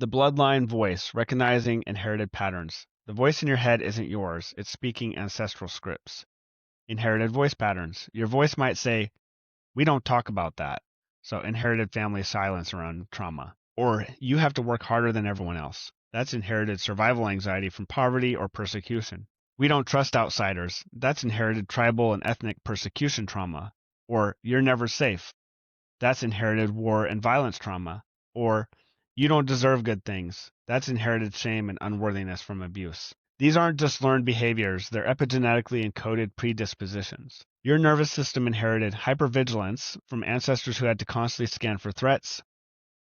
The bloodline voice, recognizing inherited patterns. The voice in your head isn't yours, it's speaking ancestral scripts. Inherited voice patterns. Your voice might say, "We don't talk about that." So, inherited family silence around trauma. Or, "You have to work harder than everyone else." That's inherited survival anxiety from poverty or persecution. "We don't trust outsiders." That's inherited tribal and ethnic persecution trauma. Or, "You're never safe." That's inherited war and violence trauma. Or, "You don't deserve good things." That's inherited shame and unworthiness from abuse. These aren't just learned behaviors, they're epigenetically encoded predispositions. Your nervous system inherited hypervigilance from ancestors who had to constantly scan for threats,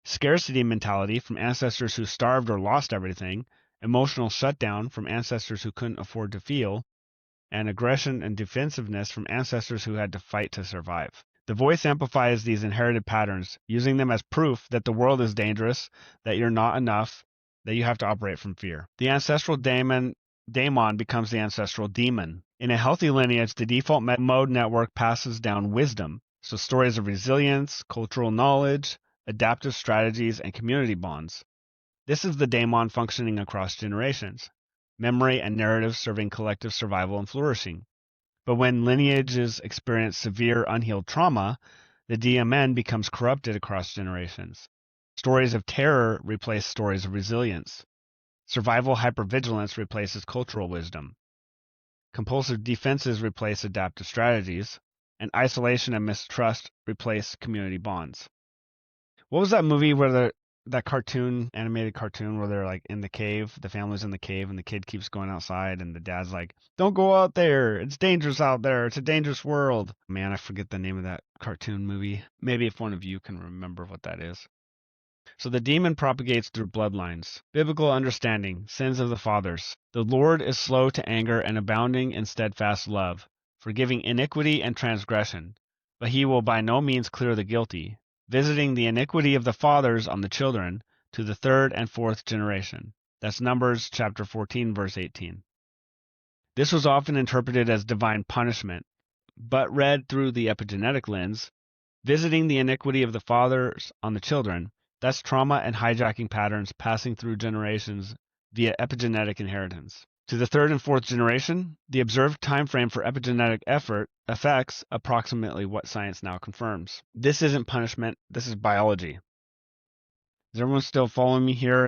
scarcity mentality from ancestors who starved or lost everything, emotional shutdown from ancestors who couldn't afford to feel, and aggression and defensiveness from ancestors who had to fight to survive. The voice amplifies these inherited patterns, using them as proof that the world is dangerous, that you're not enough, that you have to operate from fear. The ancestral daemon becomes the ancestral demon. In a healthy lineage, the default mode network passes down wisdom, so stories of resilience, cultural knowledge, adaptive strategies, and community bonds. This is the daemon functioning across generations, memory and narrative serving collective survival and flourishing. But when lineages experience severe unhealed trauma, the DMN becomes corrupted across generations. Stories of terror replace stories of resilience. Survival hypervigilance replaces cultural wisdom. Compulsive defenses replace adaptive strategies. And isolation and mistrust replace community bonds. What was that movie where that animated cartoon where they're like in the cave, the family's in the cave and the kid keeps going outside and the dad's like, "Don't go out there. It's dangerous out there. It's a dangerous world." Man, I forget the name of that cartoon movie. Maybe if one of you can remember what that is. So the demon propagates through bloodlines. Biblical understanding, sins of the fathers. The Lord is slow to anger and abounding in steadfast love, forgiving iniquity and transgression, but he will by no means clear the guilty, visiting the iniquity of the fathers on the children to the third and fourth generation. That's Numbers chapter 14, verse 18. This was often interpreted as divine punishment, but read through the epigenetic lens, visiting the iniquity of the fathers on the children, that's trauma and hijacking patterns passing through generations via epigenetic inheritance. To the third and fourth generation, the observed time frame for epigenetic affects approximately what science now confirms. This isn't punishment, this is biology. Is everyone still following me here?